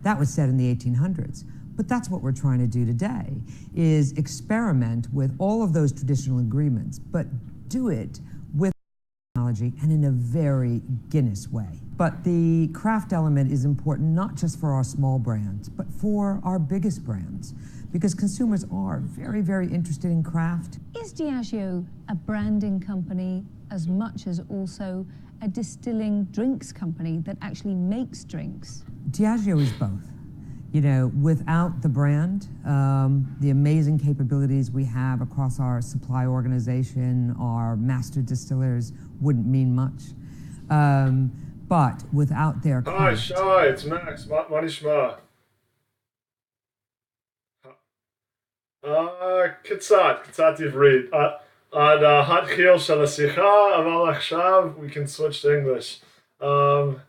That was said in the 1800s. But that's what we're trying to do today, is experiment with all of those traditional ingredients, but do it with technology and in a very Guinness way. But the craft element is important not just for our small brands, but for our biggest brands, because consumers are very, very interested in craft. Is Diageo a branding company as much as also a distilling drinks company that actually makes drinks? Diageo is both. You know, without the brand, the amazing capabilities we have across our supply organization, our master distillers wouldn't mean much. But without their Hi, craft, Shai, it's Max. מה נשמע? קצת עברית. עד התחיל של השיחה, אבל עכשיו we can switch to English.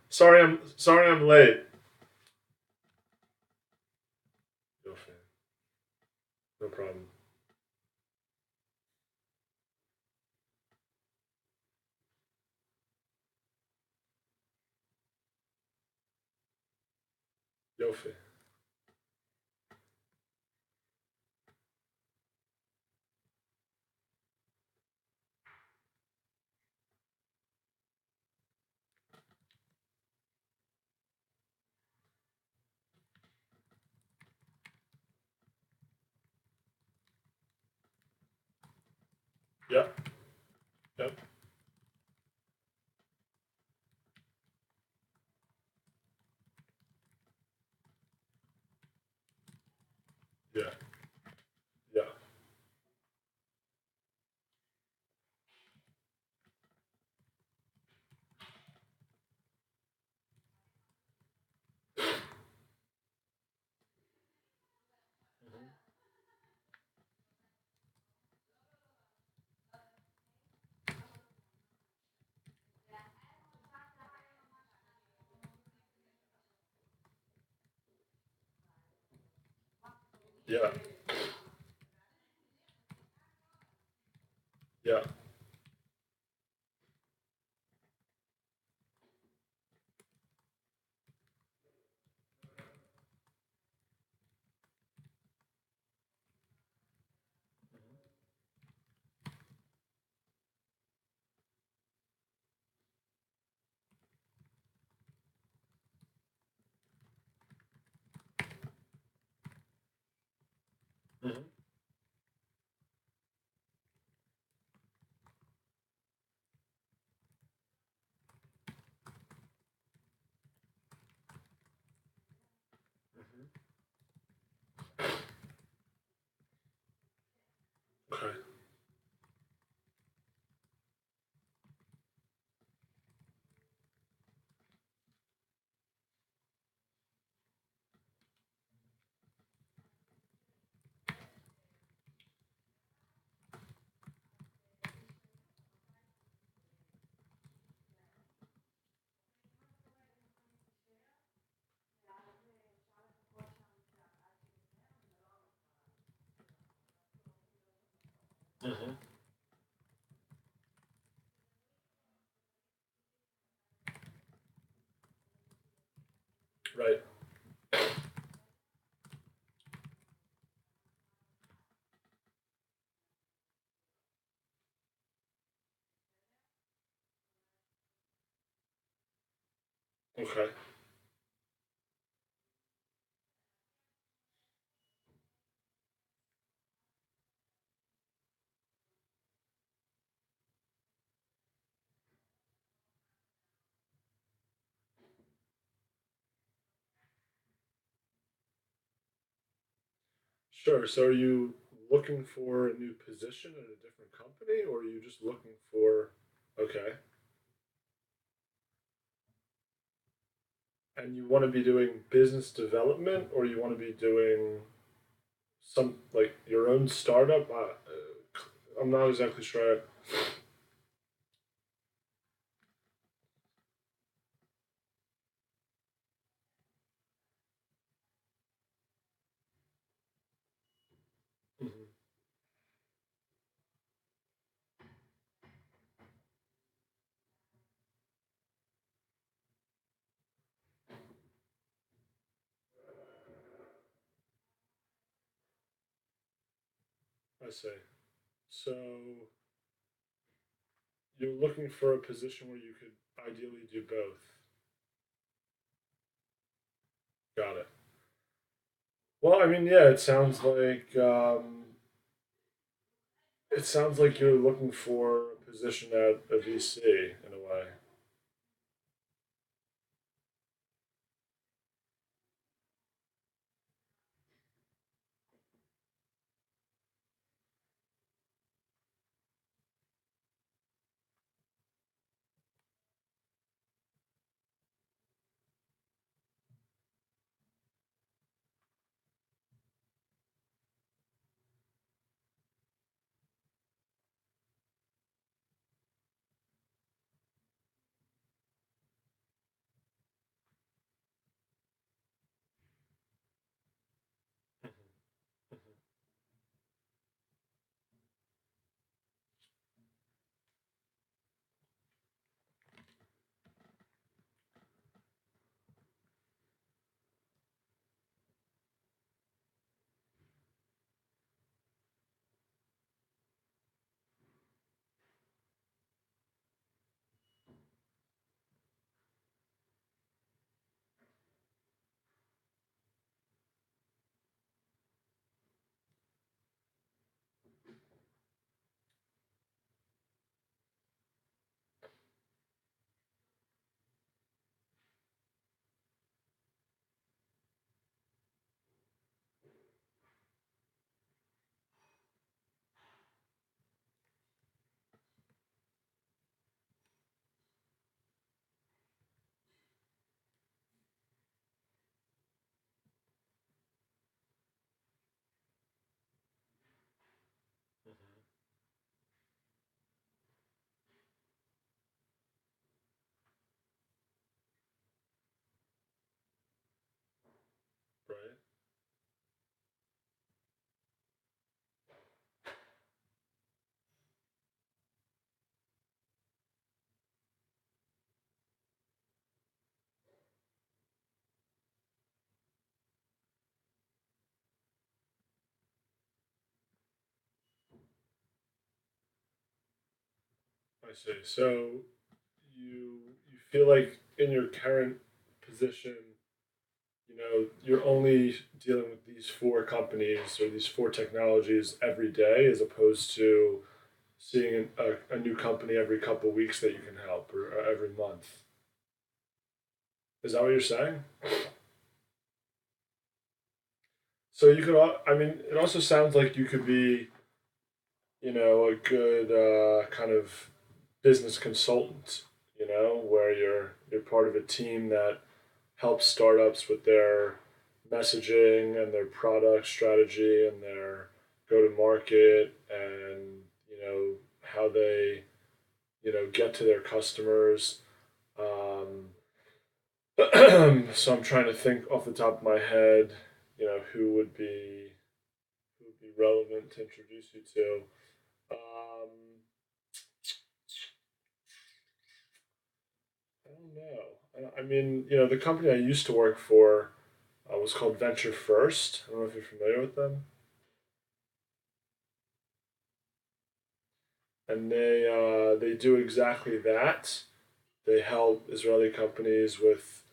Sorry I'm late. יופי. No problem. יופי. Yep. Yep. Yeah. Yeah. Yeah. Yeah. Mhm. Okay. Mhm. Right. Okay. Sure. So are you looking for a new position at a different company, or are you just looking for, okay, and you want to be doing business development, or you want to be doing some like your own startup? I'm not exactly sure. Mhm. I see. So you're looking for a position where you could ideally do both. Got it. Well, I mean, yeah, it sounds like you're looking for a position at a VC in a way. Mhm. Right? I see. So you feel like in your current position, you're only dealing with these four companies or these four technologies every day, as opposed to seeing a new company every couple of weeks that you can help, or every month. Is that what you're saying? So I mean, it also sounds like you could be, a good kind of business consultant, where you're part of a team that helps startups with their messaging and their product strategy and their go to market, and how they get to their customers. Um, so I'm trying to think off the top of my head, who would be relevant to introduce you to. Um, I don't know. I mean, the company I used to work for was called Venture First. I don't know if you're familiar with them, and they do exactly that. They help Israeli companies with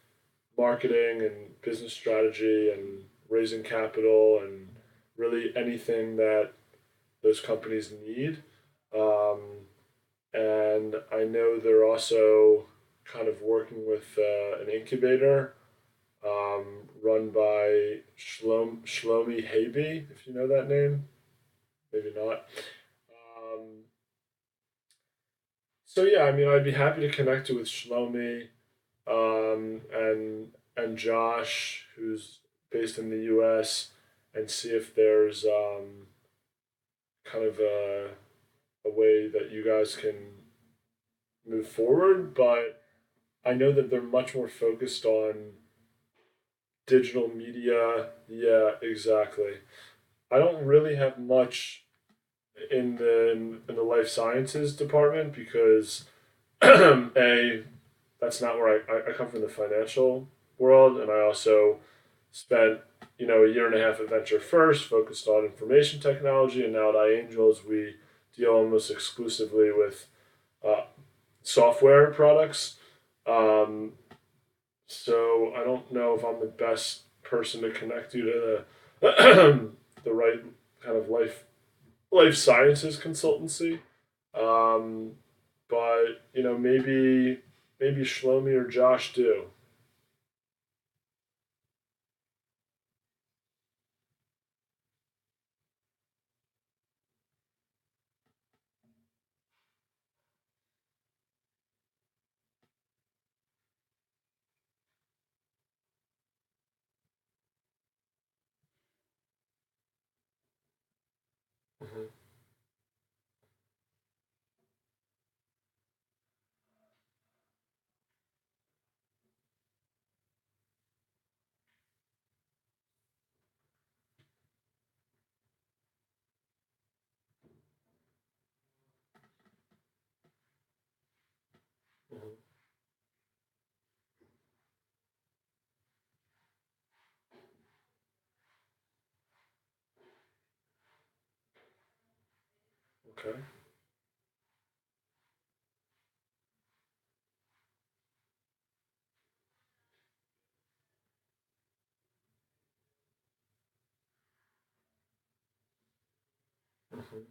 marketing and business strategy and raising capital and really anything that those companies need. Um, and I know they're also kind of working with an incubator run by Shlomi Habe, if you know that name. Maybe not. Um, so yeah, I mean, I'd be happy to connect you with Shlomi, and Josh, who's based in the U.S., and see if there's kind of a way that you guys can move forward. But I know that they're much more focused on digital media. Yeah, exactly. I don't really have much in the life sciences department because a that's not where I come from, the financial world, and I also spent a year and a half at Venture First, focused on information technology, and now at iAngels, we deal almost exclusively with uh, software products. Um, so I don't know if I'm the best person to connect you to the the right kind of life sciences consultancy. Um, but maybe Shlomi or Josh do. Mhm. Mhm. Okay. Mhm.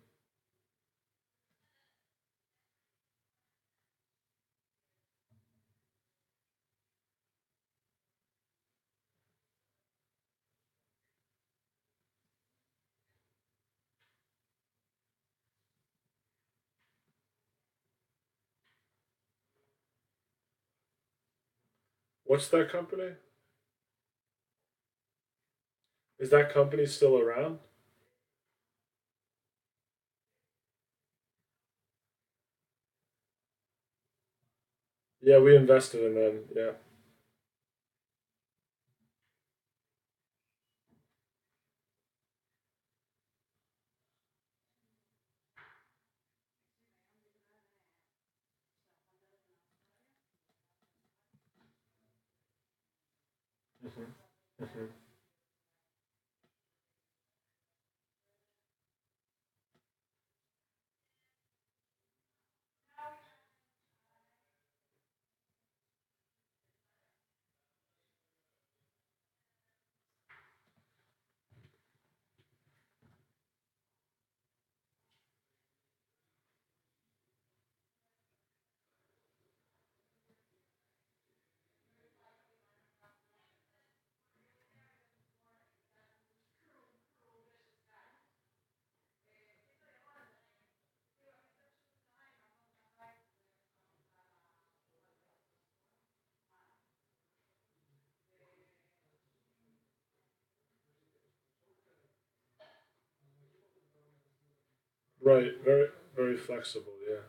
What's that company? Is that company still around? Yeah, we invested in them. Yeah. Hmm. Hmm. Right. Very, very flexible. Yeah.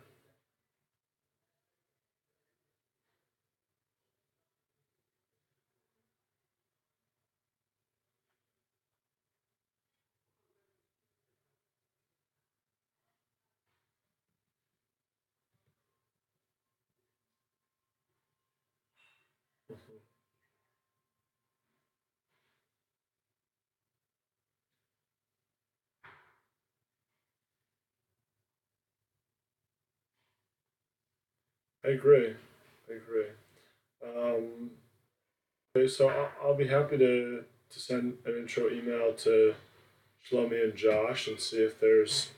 Hmm. I agree. I agree. Um, okay, so I'll be happy to send an intro email to Shlomi and Josh and see if there's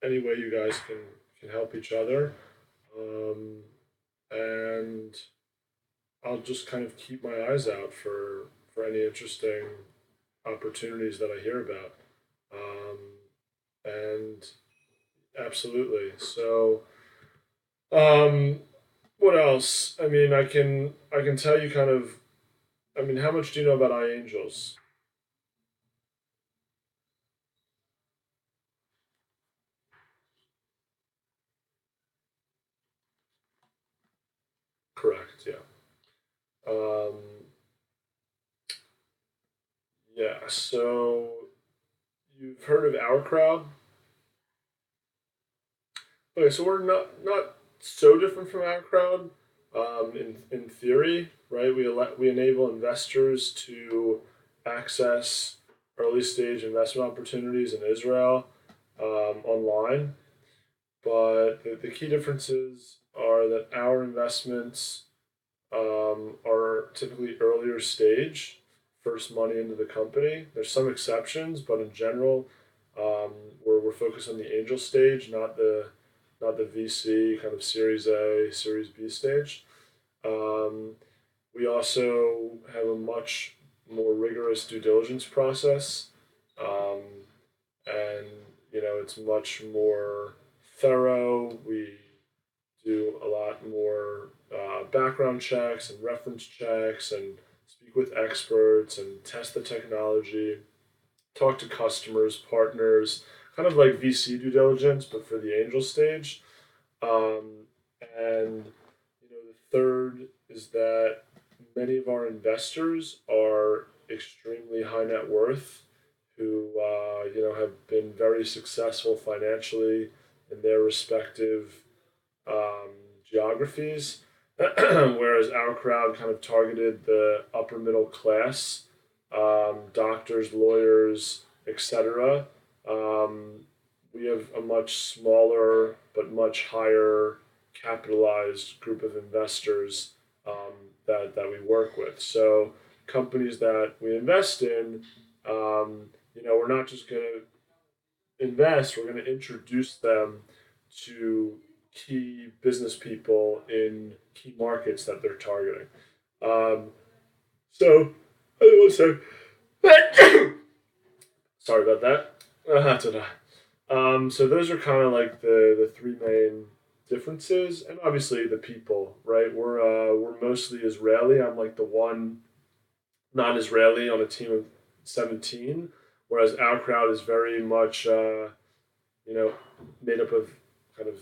any way you guys can help each other. Um, and I'll just kind of keep my eyes out for any interesting opportunities that I hear about. Um, and absolutely. So, um, what else? I mean, I can tell you kind of. I mean, how much do you know about iAngels? Correct. Yeah. Um, yeah. So you've heard of Our Crowd? Okay, so we're not so different from Our Crowd. In theory, right, we enable investors to access early stage investment opportunities in Israel online. But the key differences are that our investments are typically earlier stage, first money into the company. There's some exceptions, but in general, we're focused on the angel stage, not the VC kind of Series A, Series B stage. Um, we also have a much more rigorous due diligence process, um, and it's much more thorough. We do a lot more background checks and reference checks, and speak with experts and test the technology, talk to customers, partners, kind of like VC due diligence, but for the angel stage. Um, and the third is that many of our investors are extremely high net worth, who have been very successful financially in their respective um, geographies, whereas our crowd kind of targeted the upper middle class, doctors, lawyers, etc. Um, we have a much smaller but much higher capitalized group of investors that we work with. So companies that we invest in, we're not just going to invest; we're going to introduce them to key business people in key markets that they're targeting. Um, so, one sec. Sorry about that. Ta-da. So those are kind of like the three main differences, and obviously the people, right? We're mostly Israeli. I'm like the one non-Israeli on a team of 17, whereas our crowd is very much you know made up of kind of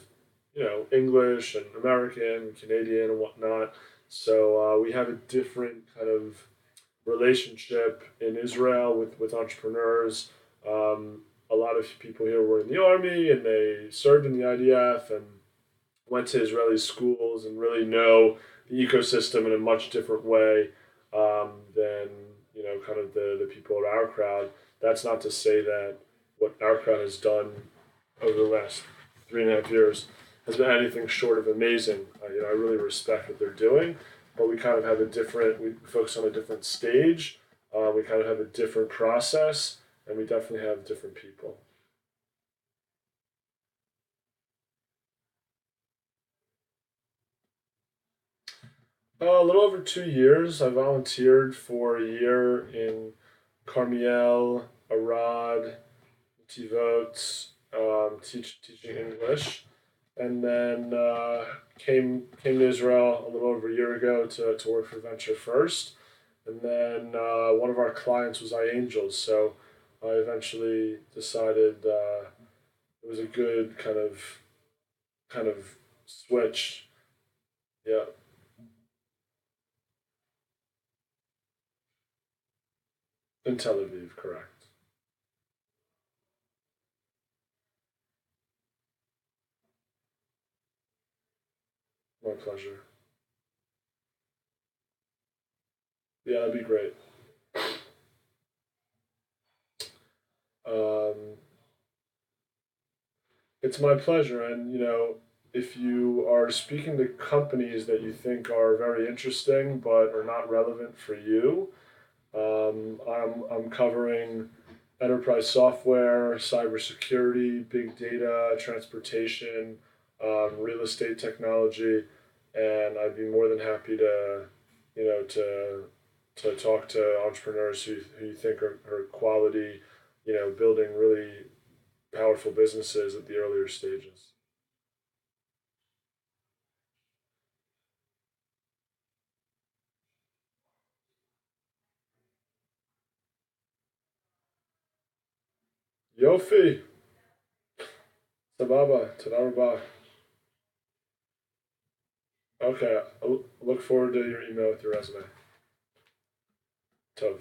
English and American, Canadian, and whatnot. So we have a different kind of relationship in Israel with entrepreneurs. A lot of people here were in the army and they served in the IDF and went to Israeli schools and really know the ecosystem in a much different way than kind of the people of our crowd. That's not to say that what our crowd has done over the last 3.5 years has been anything short of amazing. I really respect what they're doing, but we kind of have we focus on a different stage. We kind of have a different process, and we definitely have different people. A little over 2 years. I volunteered for a year in Carmiel, Arad, Tivot, teaching English, and then came to Israel a little over a year ago to work for Venture First, and then one of our clients was iAngels, so I eventually decided it was a good kind of switch. Yeah, in Tel Aviv, correct. My pleasure. Yeah, that'd be great. Um, it's my pleasure, and if you are speaking to companies that you think are very interesting but are not relevant for you, I'm covering enterprise software, cybersecurity, big data, transportation, real estate technology, and I'd be more than happy to, you know, to to talk to entrepreneurs who you think are quality, building really powerful businesses at the earlier stages. Yofi, Sababa, Tadaraba. Okay, I look forward to your email with your resume. Tov.